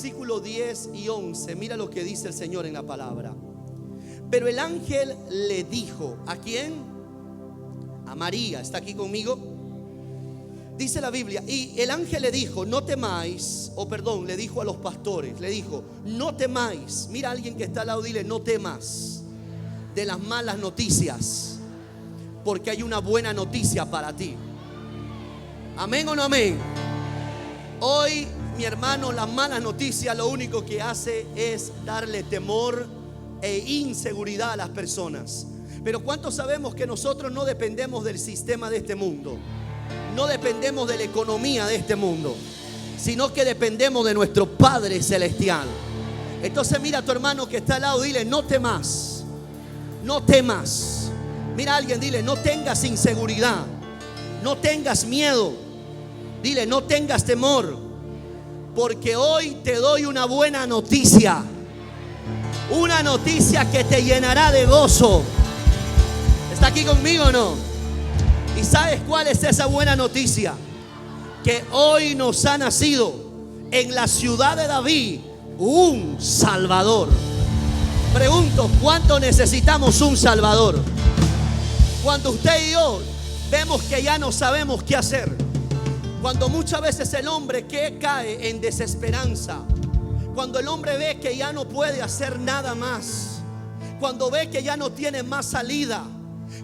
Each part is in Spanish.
versículo 10 y 11, mira lo que dice el Señor en la palabra. Pero el ángel le dijo, ¿a quién? A María. ¿Está aquí conmigo? Dice la Biblia, y el ángel le dijo, no temáis, le dijo a los pastores, le dijo, no temáis. Mira a alguien que está al lado, dile, no temas de las malas noticias, porque hay una buena noticia para ti. ¿Amén o no amén? Hoy, mi hermano, la mala noticia lo único que hace es darle temor e inseguridad a las personas. Pero ¿cuántos sabemos que nosotros no dependemos del sistema de este mundo? No dependemos de la economía de este mundo, sino que dependemos de nuestro Padre Celestial. Entonces mira a tu hermano que está al lado, dile, no temas, no temas. Mira a alguien, dile, no tengas inseguridad, no tengas miedo. Dile, no tengas temor, porque hoy te doy una buena noticia. Una noticia que te llenará de gozo. ¿Está aquí conmigo o no? ¿Y sabes cuál es esa buena noticia? Que hoy nos ha nacido en la ciudad de David un Salvador. Pregunto, ¿cuánto necesitamos un Salvador? Cuando usted y yo vemos que ya no sabemos qué hacer, cuando muchas veces el hombre que cae en desesperanza, cuando el hombre ve que ya no puede hacer nada más, cuando ve que ya no tiene más salida,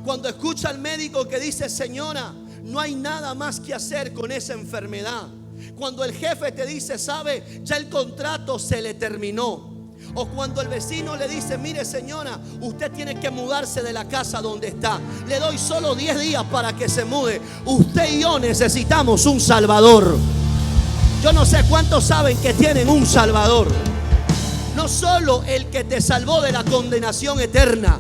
cuando escucha al médico que dice, señora, no hay nada más que hacer con esa enfermedad, cuando el jefe te dice, sabe, ya el contrato se le terminó, o cuando el vecino le dice, mire señora, usted tiene que mudarse de la casa donde está, le doy solo 10 días para que se mude. Usted y yo necesitamos un Salvador. Yo no sé cuántos saben que tienen un Salvador. No solo el que te salvó de la condenación eterna,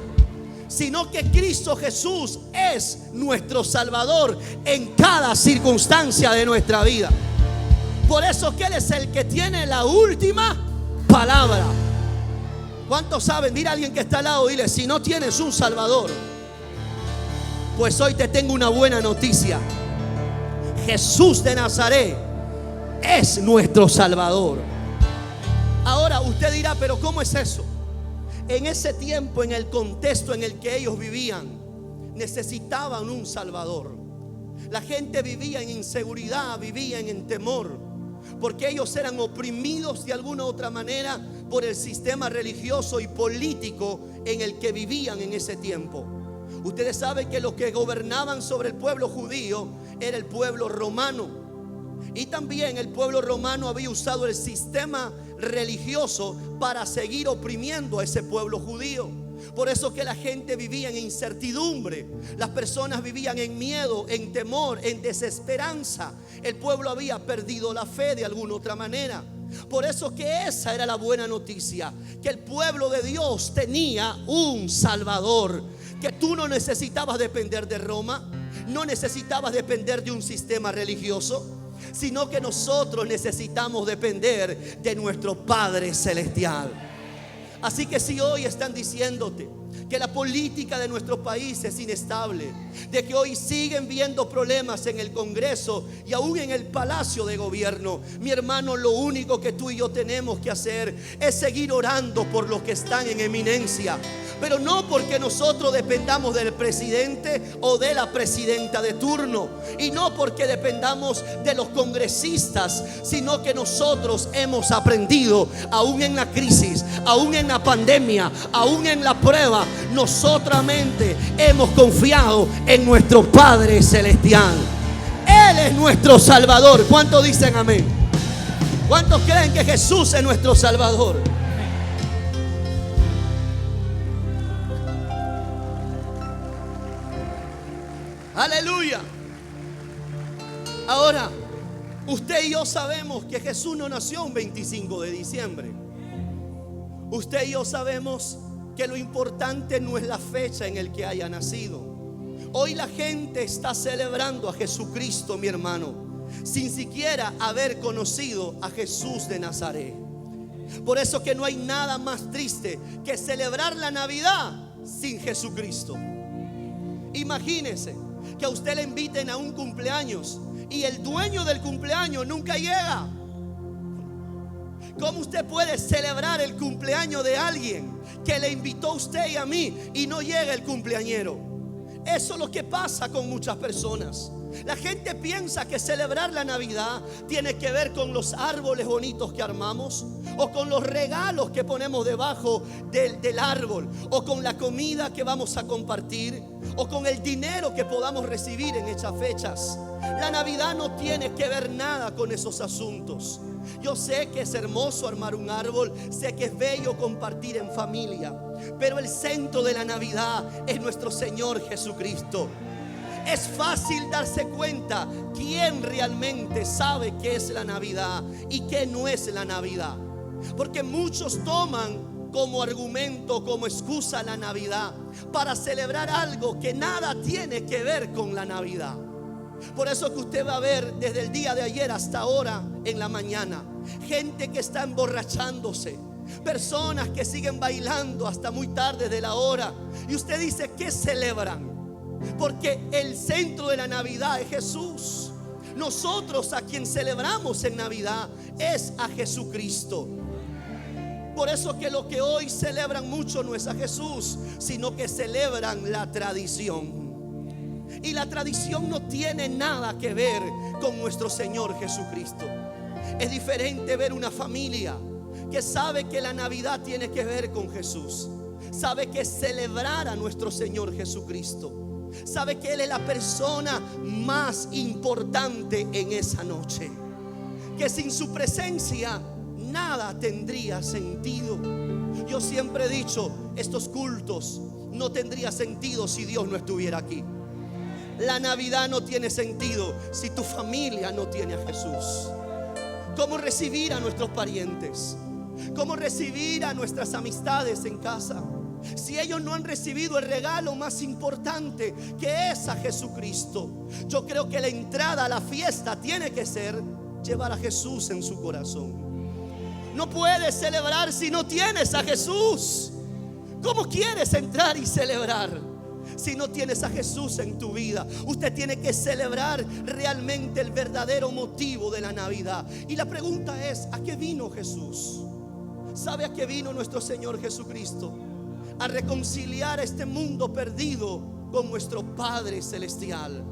sino que Cristo Jesús es nuestro Salvador en cada circunstancia de nuestra vida. Por eso que Él es el que tiene la última palabra. ¿Cuántos saben? Dile a alguien que está al lado, dile, si no tienes un Salvador, pues hoy te tengo una buena noticia. Jesús de Nazaret es nuestro Salvador. Ahora usted dirá, pero ¿cómo es eso? En ese tiempo, en el contexto en el que ellos vivían, necesitaban un Salvador. La gente vivía en inseguridad, vivían en temor, porque ellos eran oprimidos de alguna u otra manera por el sistema religioso y político en el que vivían en ese tiempo. Ustedes saben que los que gobernaban sobre el pueblo judío era el pueblo romano, y también el pueblo romano había usado el sistema religioso para seguir oprimiendo a ese pueblo judío. Por eso que la gente vivía en incertidumbre, las personas vivían en miedo, en temor, en desesperanza. El pueblo había perdido la fe de alguna otra manera. Por eso que esa era la buena noticia, que el pueblo de Dios tenía un Salvador, que tú no necesitabas depender de Roma, no necesitabas depender de un sistema religioso, sino que nosotros necesitamos depender de nuestro Padre Celestial. Así que si hoy están diciéndote que la política de nuestro país es inestable, de que hoy siguen viendo problemas en el Congreso y aún en el Palacio de Gobierno, mi hermano, lo único que tú y yo tenemos que hacer es seguir orando por los que están en eminencia. Pero no porque nosotros dependamos del presidente o de la presidenta de turno, y no porque dependamos de los congresistas, sino que nosotros hemos aprendido, aún en la crisis, aún en la pandemia, aún en la prueba, nosotros hemos confiado en nuestro Padre Celestial. Él es nuestro Salvador. ¿Cuántos dicen amén? ¿Cuántos creen que Jesús es nuestro Salvador? Aleluya. Ahora, usted y yo sabemos que Jesús no nació un 25 de diciembre. Usted y yo sabemos que lo importante no es la fecha en el que haya nacido. Hoy la gente está celebrando a Jesucristo, mi hermano, sin siquiera haber conocido a Jesús de Nazaret. Por eso que no hay nada más triste que celebrar la Navidad sin Jesucristo. Imagínese que a usted le inviten a un cumpleaños y el dueño del cumpleaños nunca llega. ¿Cómo usted puede celebrar el cumpleaños de alguien que le invitó a usted y a mí y no llega el cumpleañero? Eso es lo que pasa con muchas personas. La gente piensa que celebrar la Navidad tiene que ver con los árboles bonitos que armamos, o con los regalos que ponemos debajo del árbol, o con la comida que vamos a compartir, o con el dinero que podamos recibir en esas fechas. La Navidad no tiene que ver nada con esos asuntos. Yo sé que es hermoso armar un árbol, sé que es bello compartir en familia, pero el centro de la Navidad es nuestro Señor Jesucristo. Es fácil darse cuenta quién realmente sabe qué es la Navidad y qué no es la Navidad, porque muchos toman como argumento, como excusa la Navidad para celebrar algo que nada tiene que ver con la Navidad. Por eso que usted va a ver desde el día de ayer hasta ahora en la mañana gente que está emborrachándose, personas que siguen bailando hasta muy tarde de la hora, y usted dice, ¿qué celebran? Porque el centro de la Navidad es Jesús. Nosotros a quien celebramos en Navidad es a Jesucristo. Por eso que lo que hoy celebran mucho no es a Jesús, sino que celebran la tradición. Y la tradición no tiene nada que ver con nuestro Señor Jesucristo. Es diferente ver una familia que sabe que la Navidad tiene que ver con Jesús, sabe que celebrar a nuestro Señor Jesucristo, sabe que Él es la persona más importante en esa noche, que sin su presencia nada tendría sentido. Yo siempre he dicho, estos cultos no tendría sentido si Dios no estuviera aquí. La Navidad no tiene sentido si tu familia no tiene a Jesús. ¿Cómo recibir a nuestros parientes? ¿Cómo recibir a nuestras amistades en casa si ellos no han recibido el regalo más importante, que es a Jesucristo? Yo creo que la entrada a la fiesta tiene que ser llevar a Jesús en su corazón. No puedes celebrar si no tienes a Jesús. ¿Cómo quieres entrar y celebrar si no tienes a Jesús en tu vida? Usted tiene que celebrar realmente el verdadero motivo de la Navidad. Y la pregunta es, ¿a qué vino Jesús? ¿Sabe a qué vino nuestro Señor Jesucristo? A reconciliar a este mundo perdido con nuestro Padre Celestial.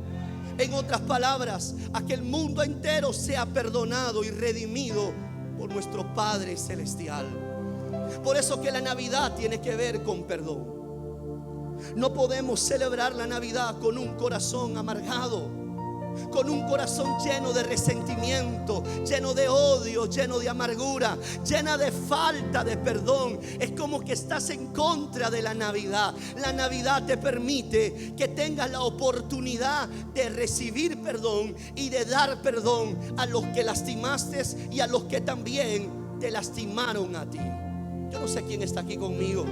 En otras palabras, a que el mundo entero sea perdonado y redimido por nuestro Padre Celestial. Por eso que la Navidad tiene que ver con perdón. No podemos celebrar la Navidad con un corazón amargado, con un corazón lleno de resentimiento, lleno de odio, lleno de amargura, llena de falta de perdón. Es como que estás en contra de la Navidad. La Navidad te permite que tengas la oportunidad de recibir perdón y de dar perdón a los que lastimaste y a los que también te lastimaron a ti. Yo no sé quién está aquí conmigo.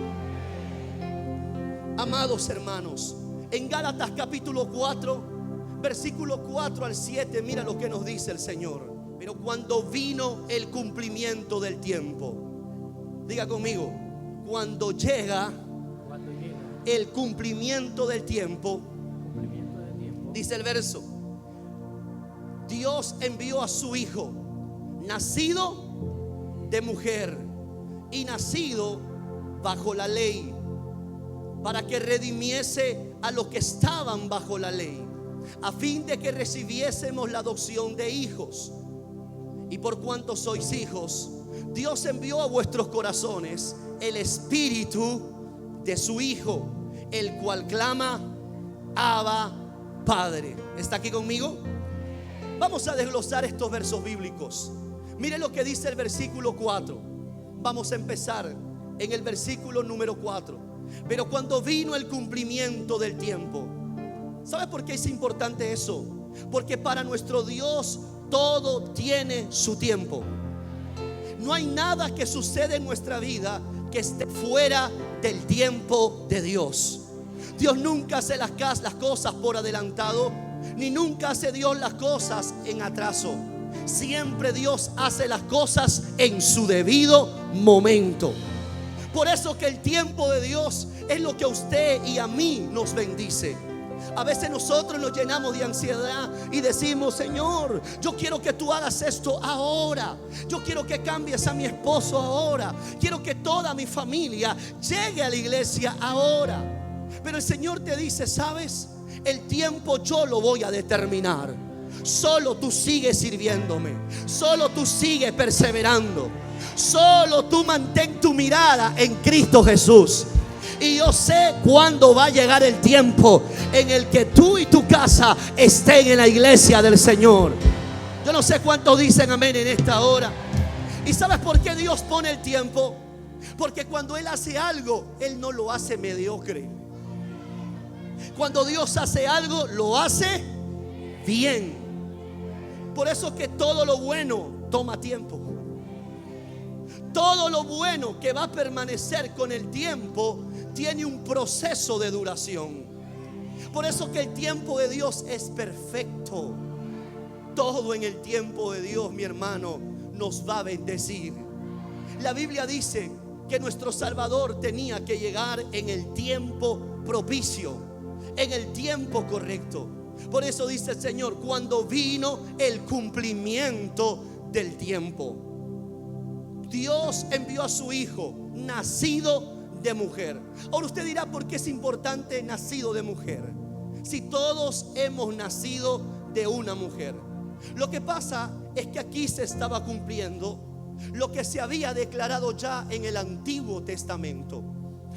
Amados hermanos, en Gálatas capítulo 4, versículo 4 al 7, mira lo que nos dice el Señor. Pero cuando vino el cumplimiento del tiempo, diga conmigo, cuando llega el cumplimiento del tiempo, dice el verso, Dios envió a su Hijo, nacido de mujer y nacido bajo la ley, para que redimiese a los que estaban bajo la ley, a fin de que recibiésemos la adopción de hijos. Y por cuanto sois hijos, Dios envió a vuestros corazones el Espíritu de su Hijo, el cual clama, Abba, Padre. ¿Está aquí conmigo? Vamos a desglosar estos versos bíblicos. Mire lo que dice el versículo 4. Vamos a empezar en el versículo número 4. Pero cuando vino el cumplimiento del tiempo. ¿Sabe por qué es importante eso? Porque para nuestro Dios todo tiene su tiempo. No hay nada que sucede en nuestra vida que esté fuera del tiempo de Dios. Dios nunca hace las cosas por adelantado, ni nunca hace Dios las cosas en atraso. Siempre Dios hace las cosas en su debido momento. Por eso que el tiempo de Dios es lo que a usted y a mí nos bendice. A veces nosotros nos llenamos de ansiedad y decimos: Señor, yo quiero que tú hagas esto ahora. Yo quiero que cambies a mi esposo ahora. Quiero que toda mi familia llegue a la iglesia ahora. Pero el Señor te dice: ¿sabes? El tiempo yo lo voy a determinar. Solo tú sigues sirviéndome. Solo tú sigues perseverando. Solo tú mantén tu mirada en Cristo Jesús. Y yo sé cuándo va a llegar el tiempo en el que tú y tu casa estén en la iglesia del Señor. Yo no sé cuántos dicen amén en esta hora. ¿Y sabes por qué Dios pone el tiempo? Porque cuando Él hace algo, Él no lo hace mediocre. Cuando Dios hace algo, lo hace bien. Por eso que todo lo bueno toma tiempo. Todo lo bueno que va a permanecer con el tiempo tiene un proceso de duración. Por eso que el tiempo de Dios es perfecto. Todo en el tiempo de Dios, mi hermano, nos va a bendecir. La Biblia dice que nuestro Salvador tenía que llegar en el tiempo propicio, en el tiempo correcto. Por eso dice el Señor: cuando vino el cumplimiento del tiempo. Dios envió a su Hijo, nacido de mujer. Ahora usted dirá: ¿por qué es importante nacido de mujer? Si todos hemos nacido de una mujer. Lo que pasa es que aquí se estaba cumpliendo lo que se había declarado ya en el Antiguo Testamento.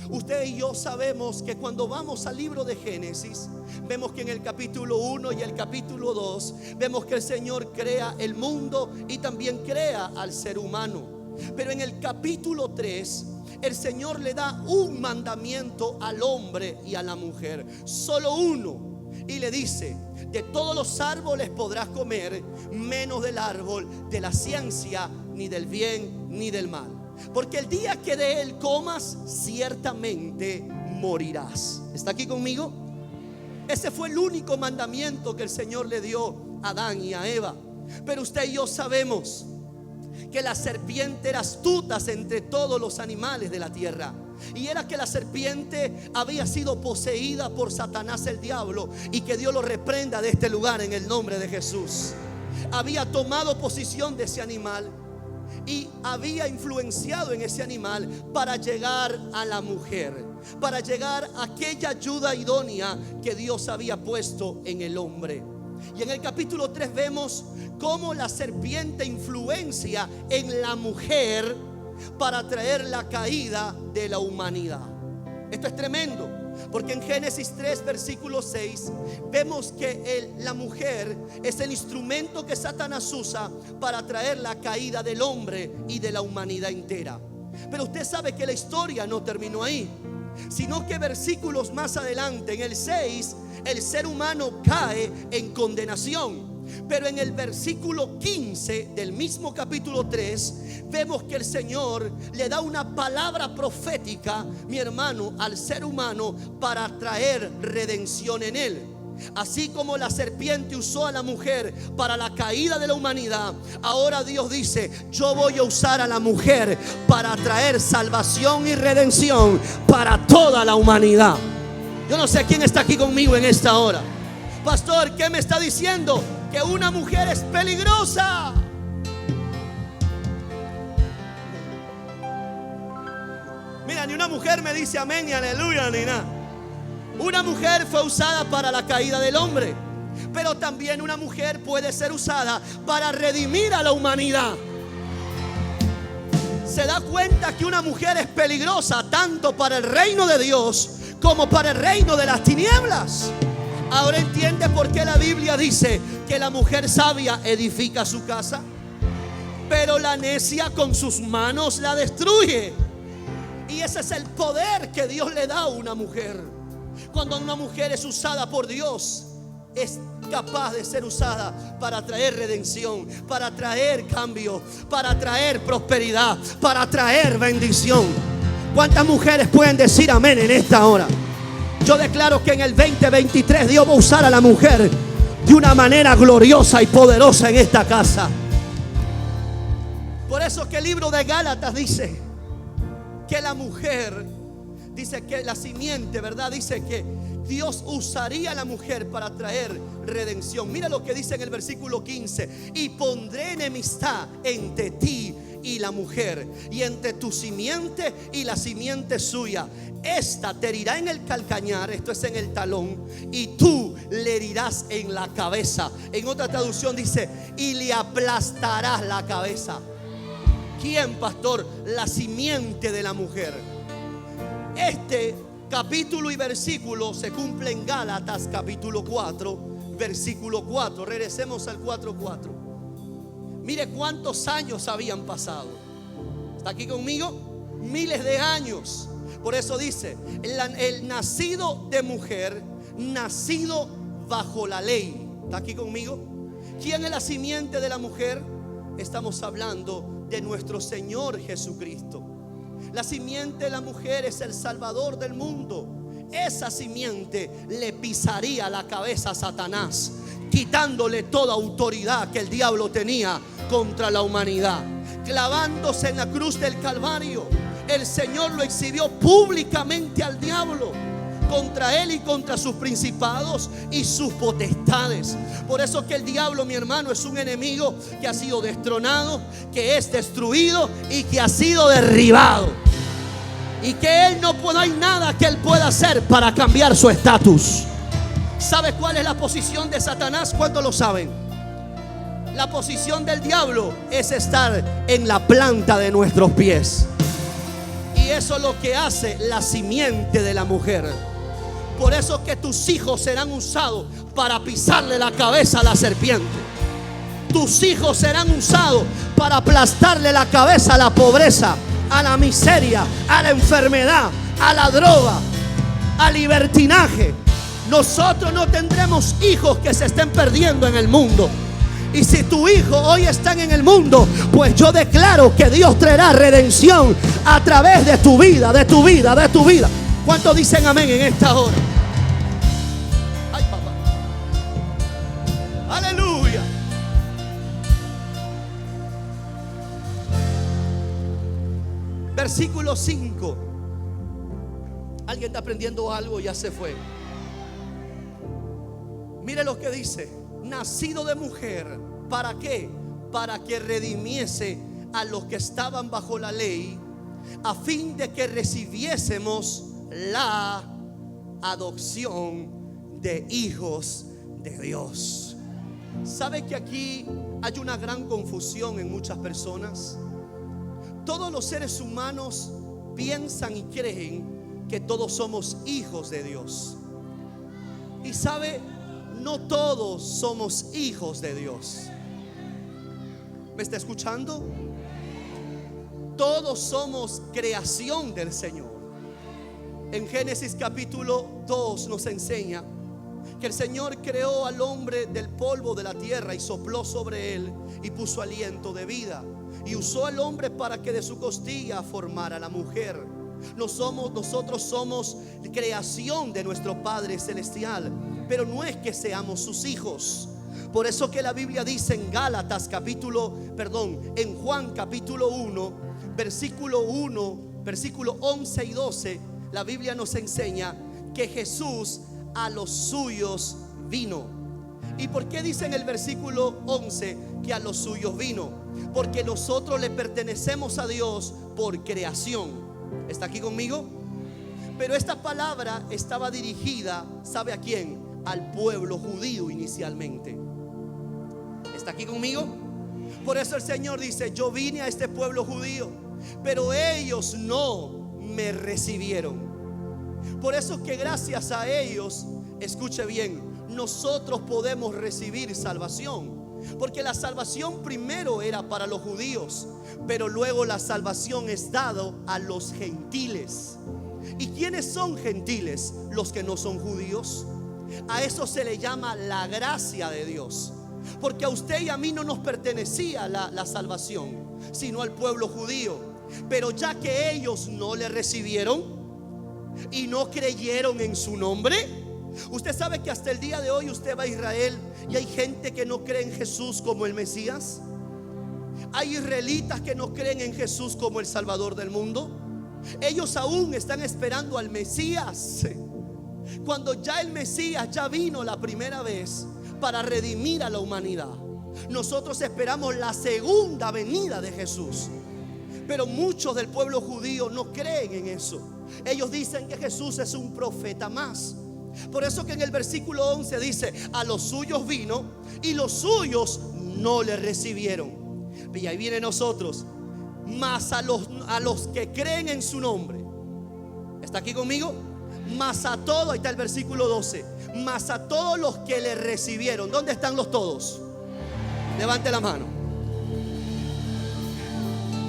Usted y yo sabemos que cuando vamos al libro de Génesis, vemos que en el capítulo 1 y el capítulo 2 vemos que el Señor crea el mundo y también crea al ser humano. Pero en el capítulo 3 el Señor le da un mandamiento al hombre y a la mujer, solo uno, y le dice: de todos los árboles podrás comer, menos del árbol de la ciencia, ni del bien ni del mal, porque el día que de él comas, ciertamente morirás. ¿Está aquí conmigo? Ese fue el único mandamiento que el Señor le dio a Adán y a Eva. Pero usted y yo sabemos que la serpiente era astuta entre todos los animales de la tierra. Y era que la serpiente había sido poseída por Satanás, el diablo, y que Dios lo reprenda de este lugar en el nombre de Jesús. Había tomado posesión de ese animal y había influenciado en ese animal para llegar a la mujer, para llegar a aquella ayuda idónea que Dios había puesto en el hombre. Y en el capítulo 3 vemos cómo la serpiente influencia en la mujer para traer la caída de la humanidad. Esto es tremendo, porque en Génesis 3 versículo 6 vemos que la mujer es el instrumento que Satanás usa para traer la caída del hombre y de la humanidad entera. Pero usted sabe que la historia no terminó ahí, sino que versículos más adelante, en el 6, el ser humano cae en condenación. Pero en el versículo 15 del mismo capítulo 3 vemos que el Señor le da una palabra profética, mi hermano, al ser humano para traer redención en él. Así como la serpiente usó a la mujer para la caída de la humanidad, ahora Dios dice: yo voy a usar a la mujer para traer salvación y redención para toda la humanidad. Yo no sé quién está aquí conmigo en esta hora. Pastor, ¿qué me está diciendo? Que una mujer es peligrosa. Mira, ni una mujer me dice amén ni aleluya ni nada. Una mujer fue usada para la caída del hombre, pero también una mujer puede ser usada para redimir a la humanidad. Se da cuenta que una mujer es peligrosa tanto para el reino de Dios como para el reino de las tinieblas. Ahora entiende por qué la Biblia dice que la mujer sabia edifica su casa, pero la necia con sus manos la destruye. Y ese es el poder que Dios le da a una mujer. Cuando una mujer es usada por Dios, es capaz de ser usada para traer redención, para traer cambio, para traer prosperidad, para traer bendición. ¿Cuántas mujeres pueden decir amén en esta hora? Yo declaro que en el 2023 Dios va a usar a la mujer de una manera gloriosa y poderosa en esta casa. Por eso que el libro de Gálatas dice que la mujer dice que la simiente, ¿verdad? Dice que Dios usaría a la mujer para traer redención. Mira lo que dice en el versículo 15: y pondré enemistad entre ti y la mujer, y entre tu simiente y la simiente suya. Esta te herirá en el calcañar, esto es en el talón, y tú le herirás en la cabeza. En otra traducción dice: y le aplastarás la cabeza. ¿Quién, pastor? La simiente de la mujer. Este capítulo y versículo se cumple en Gálatas capítulo 4, versículo 4. Regresemos al 4:4. Mire cuántos años habían pasado. ¿Está aquí conmigo? Miles de años. Por eso dice: el nacido de mujer, nacido bajo la ley. ¿Está aquí conmigo? ¿Quién es la simiente de la mujer? Estamos hablando de nuestro Señor Jesucristo. La simiente de la mujer es el Salvador del mundo. Esa simiente le pisaría la cabeza a Satanás, quitándole toda autoridad que el diablo tenía contra la humanidad. Clavándose en la cruz del Calvario, el Señor lo exhibió públicamente al diablo, contra él y contra sus principados y sus potestades. Por eso que el diablo, mi hermano, es un enemigo que ha sido destronado, que es destruido y que ha sido derribado. Y que él no hay nada que él pueda hacer para cambiar su estatus. ¿Sabe cuál es la posición de Satanás? ¿Cuántos lo saben? La posición del diablo es estar en la planta de nuestros pies. Y eso es lo que hace la simiente de la mujer. Por eso que tus hijos serán usados para pisarle la cabeza a la serpiente. Tus hijos serán usados para aplastarle la cabeza a la pobreza, a la miseria, a la enfermedad, a la droga, al libertinaje. Nosotros no tendremos hijos que se estén perdiendo en el mundo. Y si tu hijo hoy está en el mundo, pues yo declaro que Dios traerá redención a través de tu vida, de tu vida, de tu vida. ¿Cuántos dicen amén en esta hora? Ay, papá. Aleluya. Versículo 5. ¿Alguien está aprendiendo algo? Ya se fue. Mire lo que dice: nacido de mujer. ¿Para qué? Para que redimiese a los que estaban bajo la ley, a fin de que recibiésemos la adopción de hijos de Dios. ¿Sabe que aquí hay una gran confusión en muchas personas? Todos los seres humanos piensan y creen que todos somos hijos de Dios. Y sabe, no todos somos hijos de Dios. ¿Me está escuchando? Todos somos creación del Señor. En Génesis capítulo 2 nos enseña que el Señor creó al hombre del polvo de la tierra y sopló sobre él y puso aliento de vida, y usó al hombre para que de su costilla formara a la mujer. Nosotros somos creación de nuestro Padre Celestial, pero no es que seamos sus hijos. Por eso que la Biblia dice en en Juan capítulo 1, versículo 11 y 12, la Biblia nos enseña que Jesús a los suyos vino. ¿Y por qué dice en el versículo 11 que a los suyos vino? Porque nosotros le pertenecemos a Dios por creación. ¿Está aquí conmigo? Pero esta palabra estaba dirigida, ¿sabe a quién? Al pueblo judío inicialmente. ¿Está aquí conmigo? Por eso el Señor dice: yo vine a este pueblo judío, pero ellos no me recibieron. Por eso que gracias a ellos, escuche bien, nosotros podemos recibir salvación. Porque la salvación primero era para los judíos, pero luego la salvación es dado a los gentiles. ¿Y quiénes son gentiles? Los que no son judíos. A eso se le llama la gracia de Dios. Porque a usted y a mí no nos pertenecía la salvación, sino al pueblo judío. Pero ya que ellos no le recibieron y no creyeron en su nombre, usted sabe que hasta el día de hoy usted va a Israel y hay gente que no cree en Jesús como el Mesías. Hay israelitas que no creen en Jesús como el Salvador del mundo. Ellos aún están esperando al Mesías, cuando ya el Mesías ya vino la primera vez para redimir a la humanidad. Nosotros esperamos la segunda venida de Jesús. Pero muchos del pueblo judío no creen en eso. Ellos dicen que Jesús es un profeta más. Por eso que en el versículo 11 dice: a los suyos vino y los suyos no le recibieron. Y ahí viene nosotros: mas a los que creen en su nombre. ¿Está aquí conmigo? Mas a todos, ahí está el versículo 12. Mas a todos los que le recibieron. ¿Dónde están los todos? Levante la mano.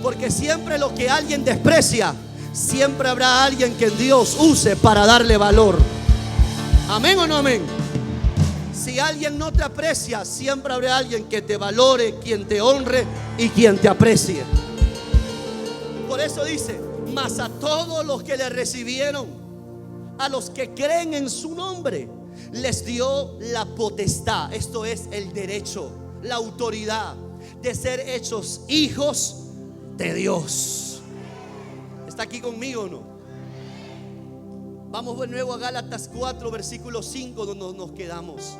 Porque siempre lo que alguien desprecia, siempre habrá alguien que Dios use para darle valor. ¿Amén o no amén? Si alguien no te aprecia, siempre habrá alguien que te valore, quien te honre y quien te aprecie. Por eso dice: mas a todos los que le recibieron, a los que creen en su nombre, les dio la potestad, esto es el derecho, la autoridad de ser hechos hijos de Dios. ¿Está aquí conmigo o no? Vamos de nuevo a Gálatas 4, versículo 5, donde nos quedamos.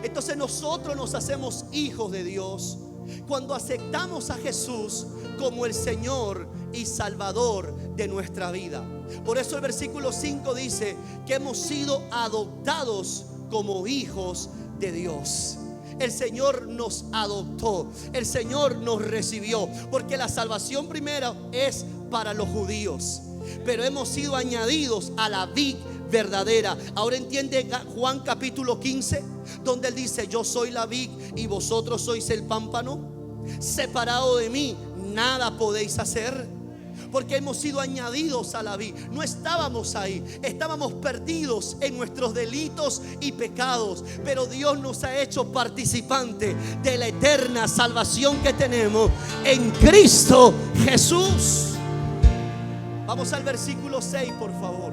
Entonces nosotros nos hacemos hijos de Dios cuando aceptamos a Jesús como el Señor y Salvador de nuestra vida. Por eso el versículo 5 dice que hemos sido adoptados como hijos de Dios. El Señor nos adoptó, el Señor nos recibió, porque la salvación primero es para los judíos, pero hemos sido añadidos a la vid verdadera. Ahora entiende Juan capítulo 15, donde él dice: yo soy la vid y vosotros sois el pámpano. Separado de mí nada podéis hacer. Porque hemos sido añadidos a la vid. No estábamos ahí, estábamos perdidos en nuestros delitos y pecados, pero Dios nos ha hecho participantes de la eterna salvación que tenemos en Cristo Jesús. Vamos al versículo 6, por favor.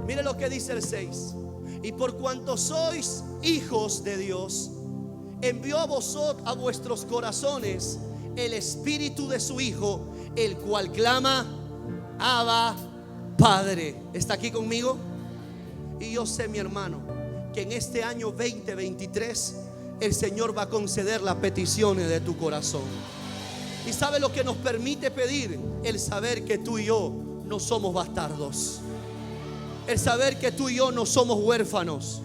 Mire lo que dice el 6. Y por cuanto sois hijos de Dios, envió a vosotros, a vuestros corazones, el espíritu de su Hijo, el cual clama: Abba, Padre. ¿Está aquí conmigo? Y yo sé, mi hermano, que en este año 2023 el Señor va a conceder las peticiones de tu corazón. ¿Y sabe lo que nos permite pedir? El saber que tú y yo no somos bastardos, el saber que tú y yo no somos huérfanos,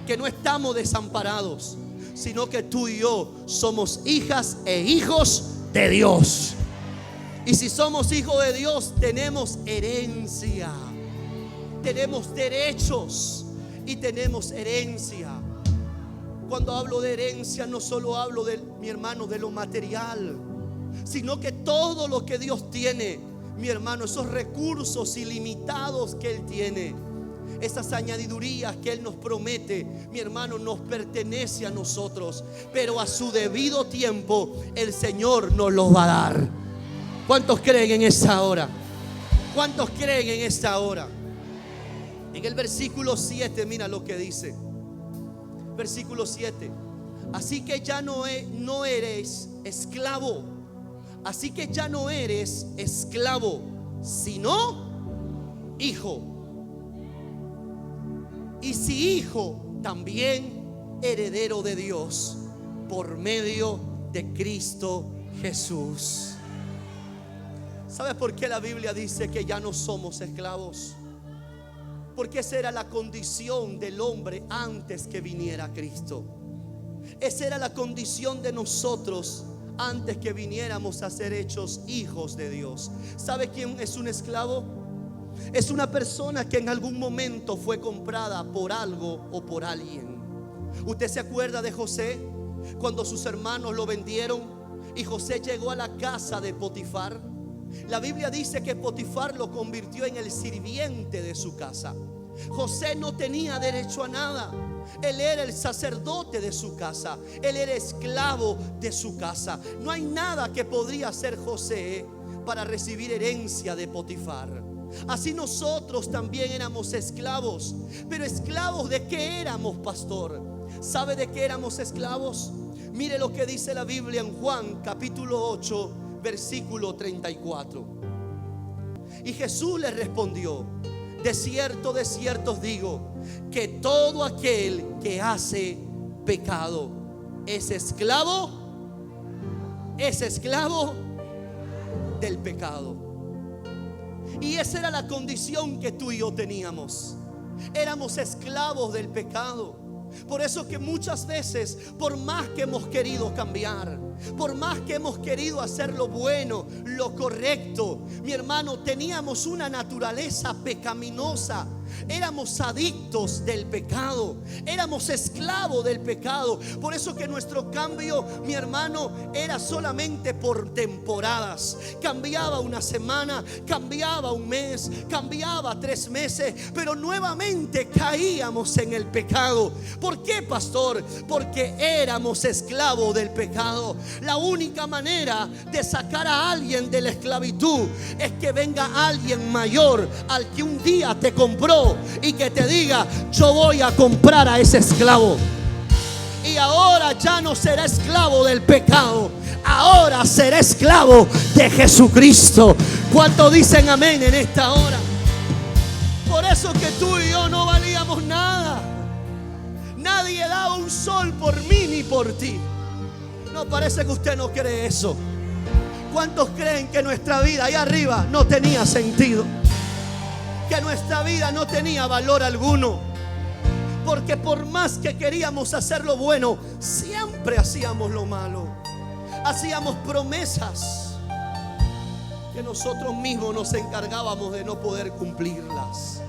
que no estamos desamparados, sino que tú y yo somos hijas e hijos de Dios. Y si somos hijos de Dios, tenemos herencia, tenemos derechos y tenemos herencia. Cuando hablo de herencia, no solo hablo de, mi hermano, de lo material, sino que todo lo que Dios tiene, mi hermano, esos recursos ilimitados que Él tiene, esas añadidurías que Él nos promete, mi hermano, nos pertenece a nosotros, pero a su debido tiempo el Señor nos los va a dar. ¿Cuántos creen en esta hora? ¿Cuántos creen en esta hora? En el versículo 7, mira lo que dice. Versículo 7. Así que ya no eres esclavo. Así que ya no eres esclavo, sino hijo. Y si hijo, también heredero de Dios por medio de Cristo Jesús. ¿Sabes por qué la Biblia dice que ya no somos esclavos? Porque esa era la condición del hombre antes que viniera Cristo. Esa era la condición de nosotros antes que viniéramos a ser hechos hijos de Dios. ¿Sabe quién es un esclavo? Es una persona que en algún momento fue comprada por algo o por alguien. ¿Usted se acuerda de José? Cuando sus hermanos lo vendieron y José llegó a la casa de Potifar. La Biblia dice que Potifar lo convirtió en el sirviente de su casa. José no tenía derecho a nada. Él era el sacerdote de su casa. Él era esclavo de su casa. No hay nada que podría hacer José para recibir herencia de Potifar. Así nosotros también éramos esclavos. Pero esclavos ¿de qué éramos, pastor? ¿Sabe de qué éramos esclavos? Mire lo que dice la Biblia en Juan capítulo 8, versículo 34. Y Jesús le respondió: de cierto os digo, que todo aquel que hace pecado es esclavo del pecado. Y esa era la condición que tú y yo teníamos. Éramos esclavos del pecado. Por eso que muchas veces, por más que hemos querido cambiar, por más que hemos querido hacer lo bueno, lo correcto, mi hermano, teníamos una naturaleza pecaminosa. Éramos adictos del pecado, éramos esclavos del pecado. Por eso que nuestro cambio, mi hermano, era solamente por temporadas. Cambiaba una semana, cambiaba un mes, cambiaba 3 meses, pero nuevamente caíamos en el pecado. ¿Por qué, pastor? Porque éramos esclavos del pecado. La única manera de sacar a alguien de la esclavitud es que venga alguien mayor al que un día te compró y que te diga: yo voy a comprar a ese esclavo. Y ahora ya no será esclavo del pecado, ahora será esclavo de Jesucristo. ¿Cuántos dicen amén en esta hora? Por eso que tú y yo no valíamos nada. Nadie daba un sol por mí ni por ti. No, parece que usted no cree eso. ¿Cuántos creen que nuestra vida allá arriba no tenía sentido? Que nuestra vida no tenía valor alguno. Porque por más que queríamos hacer lo bueno, siempre hacíamos lo malo. Hacíamos promesas que nosotros mismos nos encargábamos de no poder cumplirlas.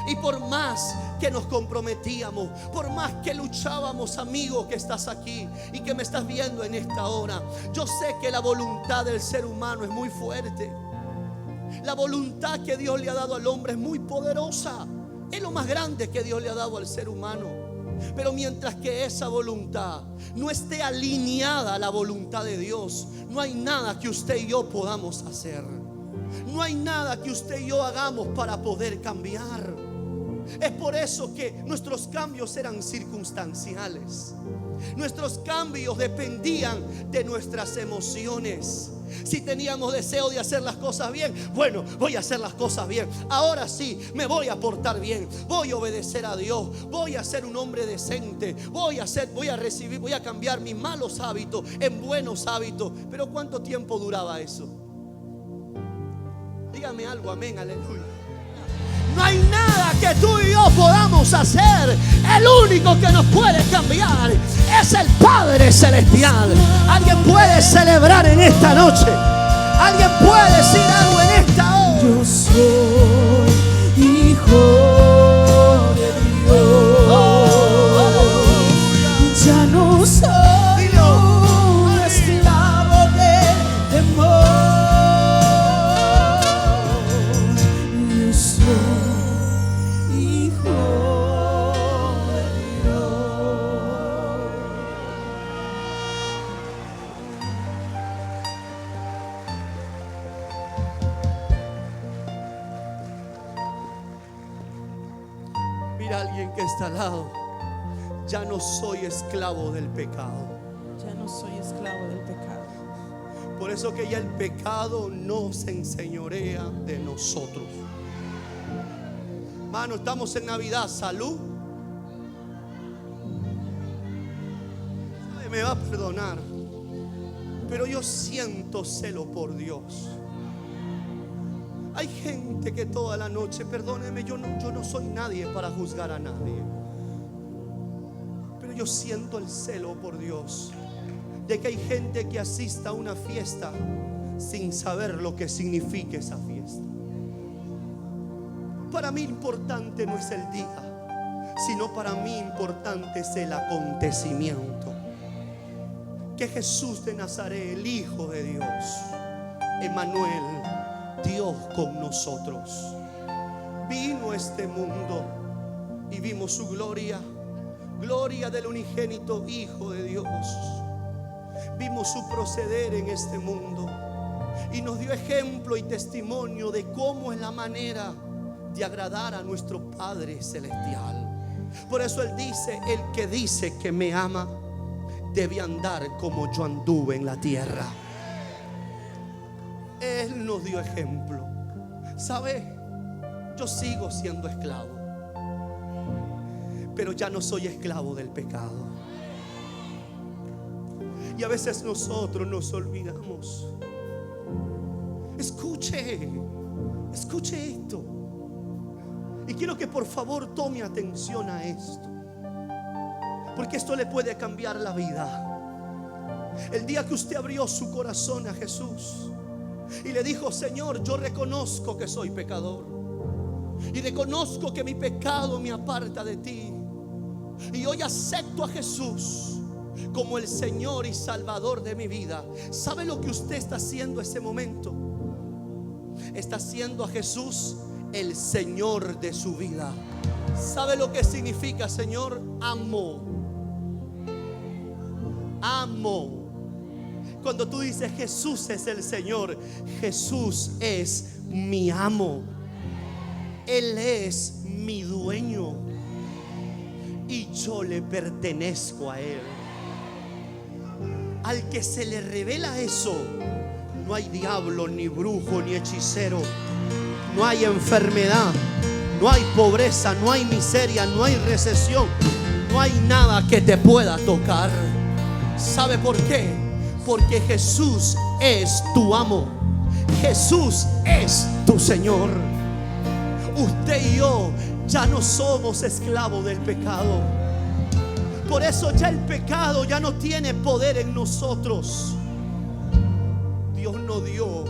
Y por más que nos comprometíamos, por más que luchábamos, amigo que estás aquí y que me estás viendo en esta hora, yo sé que la voluntad del ser humano es muy fuerte. La voluntad que Dios le ha dado al hombre es muy poderosa. Es lo más grande que Dios le ha dado al ser humano. Pero mientras que esa voluntad no esté alineada a la voluntad de Dios, no hay nada que usted y yo podamos hacer. No hay nada que usted y yo hagamos para poder cambiar. Es por eso que nuestros cambios eran circunstanciales. Nuestros cambios dependían de nuestras emociones. Si teníamos deseo de hacer las cosas bien, bueno, voy a hacer las cosas bien. Ahora sí, me voy a portar bien. Voy a obedecer a Dios. Voy a ser un hombre decente. Voy a cambiar mis malos hábitos en buenos hábitos. Pero ¿cuánto tiempo duraba eso? Dígame algo, amén, aleluya. No hay nada que tú y yo podamos hacer. El único que nos puede cambiar es el Padre Celestial. Alguien puede celebrar en esta noche. Alguien puede decir algo en esta hora. Yo soy hijo de Dios. Ya no soy un esclavo del temor. Yo soy hijo de Dios. Mira a alguien que está al lado. Ya no soy esclavo del pecado. Ya no soy esclavo del pecado. Por eso que ya el pecado no se enseñorea de nosotros. Hermano, estamos en Navidad. Salud. Me va a perdonar, pero yo siento celo por Dios. Hay gente que toda la noche, perdóneme, yo no soy nadie para juzgar a nadie, pero yo siento el celo por Dios de que hay gente que asista a una fiesta sin saber lo que significa esa fiesta. Para mí importante no es el día, sino para mí importante es el acontecimiento. Que Jesús de Nazaret, el Hijo de Dios, Emmanuel, Dios con nosotros, vino a este mundo y vimos su gloria, gloria del unigénito Hijo de Dios. Vimos su proceder en este mundo y nos dio ejemplo y testimonio de cómo es la manera de agradar a nuestro Padre Celestial. Por eso Él dice: el que dice que me ama debe andar como yo anduve en la tierra. Él nos dio ejemplo. ¿Sabe? Yo sigo siendo esclavo, pero ya no soy esclavo del pecado. Y a veces nosotros nos olvidamos. Escuche esto. Y quiero que por favor tome atención a esto, porque esto le puede cambiar la vida. El día que usted abrió su corazón a Jesús y le dijo: Señor, yo reconozco que soy pecador y reconozco que mi pecado me aparta de ti, y hoy acepto a Jesús como el Señor y Salvador de mi vida. ¿Sabe lo que usted está haciendo ese momento? Está haciendo a Jesús el Señor de su vida. ¿Sabe lo que significa, Señor? Amo. Cuando tú dices Jesús es el Señor, Jesús es mi amo. Él es mi dueño y yo le pertenezco a Él. Al que se le revela eso, no hay diablo, ni brujo, ni hechicero, no hay enfermedad, no hay pobreza, no hay miseria, no hay recesión, no hay nada que te pueda tocar. ¿Sabe por qué? Porque Jesús es tu amo. Jesús es tu Señor. Usted y yo ya no somos esclavos del pecado. Por eso ya el pecado ya no tiene poder en nosotros. Dios nos dio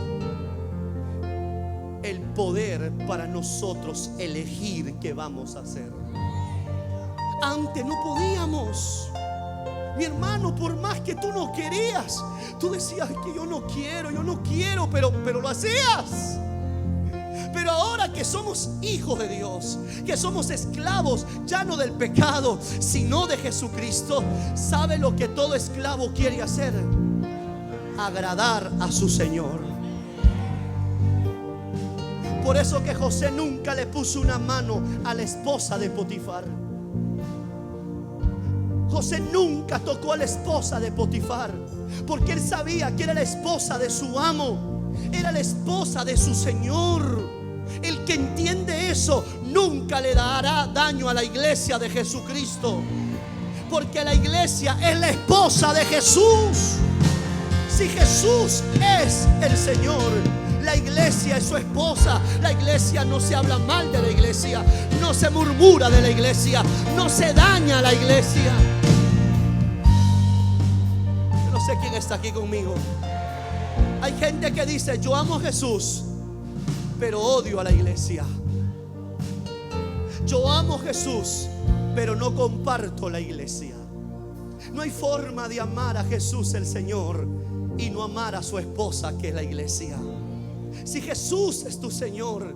el poder para nosotros elegir qué vamos a hacer. Antes no podíamos. Mi hermano, por más que tú no querías, tú decías que yo no quiero, pero lo hacías. Pero ahora que somos hijos de Dios, que somos esclavos ya no del pecado, sino de Jesucristo, ¿sabe lo que todo esclavo quiere hacer? Agradar a su Señor. Por eso que José nunca le puso una mano a la esposa de Potifar. José nunca tocó a la esposa de Potifar, porque él sabía que era la esposa de su amo, era la esposa de su Señor. El que entiende eso nunca le dará daño a la iglesia de Jesucristo, porque la iglesia es la esposa de Jesús. Si Jesús es el Señor, la iglesia es su esposa. La iglesia no se habla mal de la iglesia, no se murmura de la iglesia, no se daña a la iglesia. Yo no sé quién está aquí conmigo. Hay gente que dice: yo amo a Jesús, pero odio a la iglesia. Yo amo a Jesús, pero no comparto la iglesia. No hay forma de amar a Jesús el Señor y no amar a su esposa, que es la iglesia. Si Jesús es tu Señor,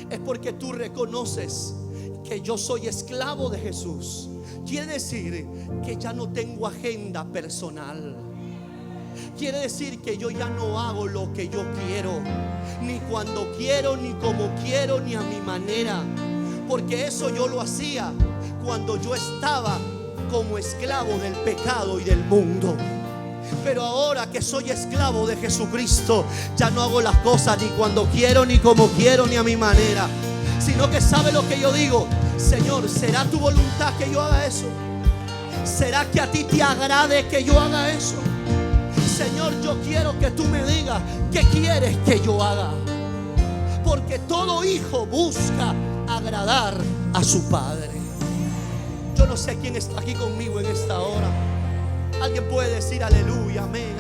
es porque tú reconoces que yo soy esclavo de Jesús. Quiere decir que ya no tengo agenda personal. Quiere decir que yo ya no hago lo que yo quiero, ni cuando quiero, ni como quiero, ni a mi manera. Porque eso yo lo hacía cuando yo estaba como esclavo del pecado y del mundo. Pero ahora que soy esclavo de Jesucristo, ya no hago las cosas ni cuando quiero, ni como quiero, ni a mi manera, sino que sabe lo que yo digo: Señor, ¿será tu voluntad que yo haga eso? ¿Será que a ti te agrade que yo haga eso? Señor, yo quiero que tú me digas qué quieres que yo haga, porque todo hijo busca agradar a su padre. Yo no sé quién está aquí conmigo en esta hora. Alguien puede decir aleluya, amén.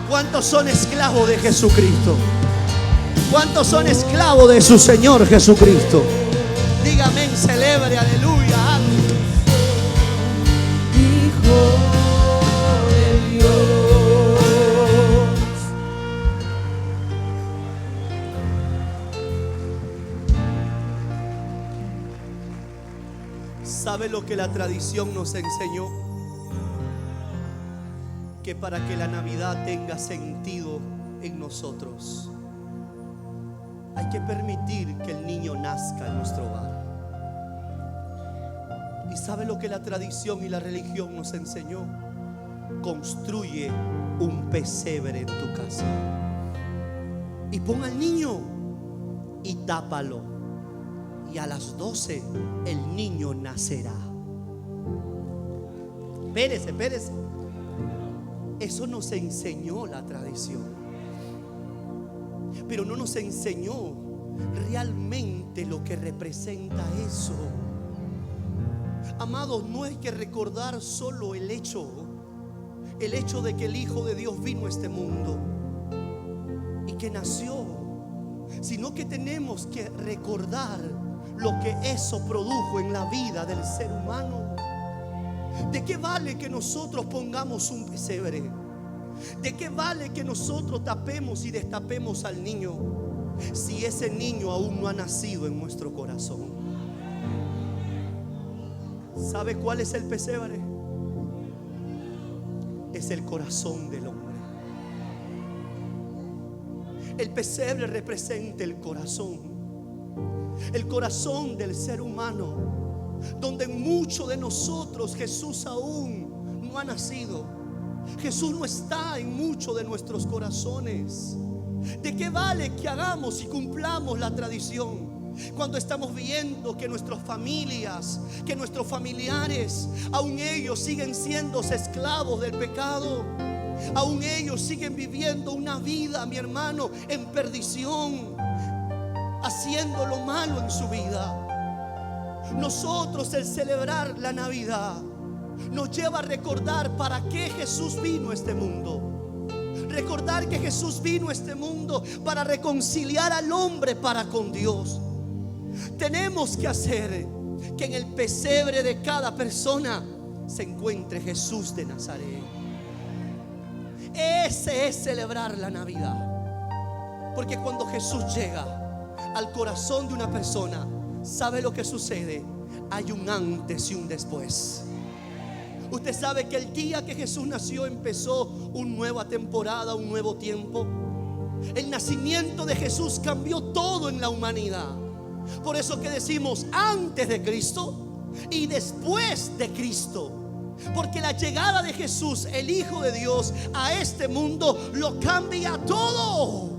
¿Cuántos son esclavos de Jesucristo? ¿Cuántos son esclavos de su Señor Jesucristo? Diga amén, celebre, aleluya. Hijo de Dios. ¿Sabe lo que la tradición nos enseñó? Que para que la Navidad tenga sentido en nosotros, hay que permitir que el niño nazca en nuestro hogar. ¿Y sabe lo que la tradición y la religión nos enseñó? Construye un pesebre en tu casa y pon al niño. y tápalo, y a las 12 el niño nacerá. Espérese. Eso nos enseñó la tradición, pero no nos enseñó realmente lo que representa eso. Amados, no hay que recordar solo el hecho de que el Hijo de Dios vino a este mundo y que nació, sino que tenemos que recordar lo que eso produjo en la vida del ser humano. ¿De qué vale que nosotros pongamos un pesebre? ¿De qué vale que nosotros tapemos y destapemos al niño si ese niño aún no ha nacido en nuestro corazón? ¿Sabe cuál es el pesebre? Es el corazón del hombre. El pesebre representa el corazón del ser humano, donde en muchos de nosotros Jesús aún no ha nacido. Jesús no está en muchos de nuestros corazones. ¿De qué vale que hagamos y cumplamos la tradición cuando estamos viendo que nuestras familias, que nuestros familiares, aún ellos siguen siendo esclavos del pecado? Aún ellos siguen viviendo una vida, mi hermano, en perdición, haciendo lo malo en su vida. Nosotros, el celebrar la Navidad, nos lleva a recordar para qué Jesús vino a este mundo. Recordar que Jesús vino a este mundo para reconciliar al hombre para con Dios. Tenemos que hacer que en el pesebre de cada persona se encuentre Jesús de Nazaret. Ese es celebrar la Navidad. Porque cuando Jesús llega al corazón de una persona, ¿sabe lo que sucede? Hay un antes y un después. Usted sabe que el día que Jesús nació empezó una nueva temporada, un nuevo tiempo. El nacimiento de Jesús cambió todo en la humanidad. Por eso que decimos antes de Cristo y después de Cristo. Porque la llegada de Jesús, el Hijo de Dios, a este mundo lo cambia todo.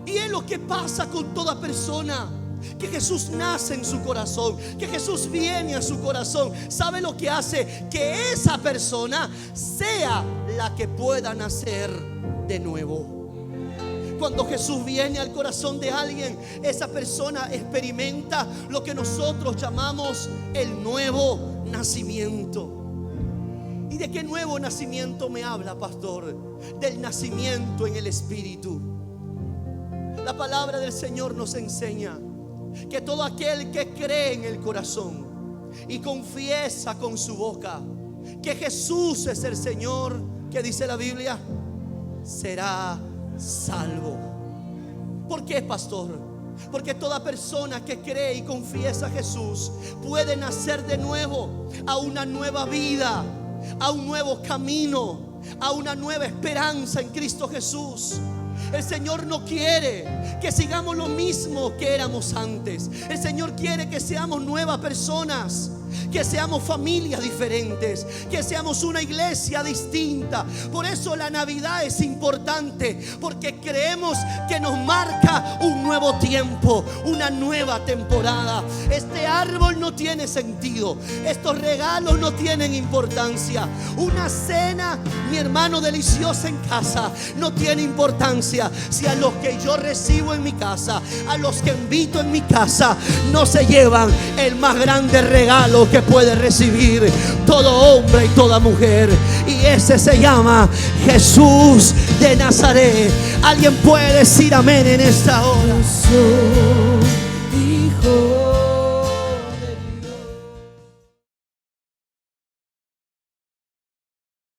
Y es lo que pasa con toda persona que Jesús nace en su corazón, que Jesús viene a su corazón. ¿Sabe lo que hace? Que esa persona sea la que pueda nacer de nuevo. Cuando Jesús viene al corazón de alguien, esa persona experimenta lo que nosotros llamamos el nuevo nacimiento. ¿Y de qué nuevo nacimiento me habla, pastor? Del nacimiento en el Espíritu. La palabra del Señor nos enseña que todo aquel que cree en el corazón y confiesa con su boca que Jesús es el Señor, que dice la Biblia, será salvo. ¿Por qué, pastor? Porque toda persona que cree y confiesa a Jesús puede nacer de nuevo a una nueva vida, a un nuevo camino, a una nueva esperanza en Cristo Jesús. El Señor no quiere que sigamos lo mismo que éramos antes. El Señor quiere que seamos nuevas personas, que seamos familias diferentes, que seamos una iglesia distinta. Por eso la Navidad es importante, porque creemos que nos marca un nuevo tiempo, una nueva temporada. Este árbol no tiene sentido, estos regalos no tienen importancia. Una cena, mi hermano, deliciosa en casa no tiene importancia si a los que yo recibo en mi casa, a los que invito en mi casa, no se llevan el más grande regalo que puede recibir todo hombre y toda mujer, y ese se llama Jesús de Nazaret. ¿Alguien puede decir amén en esta hora? Jesús dijo: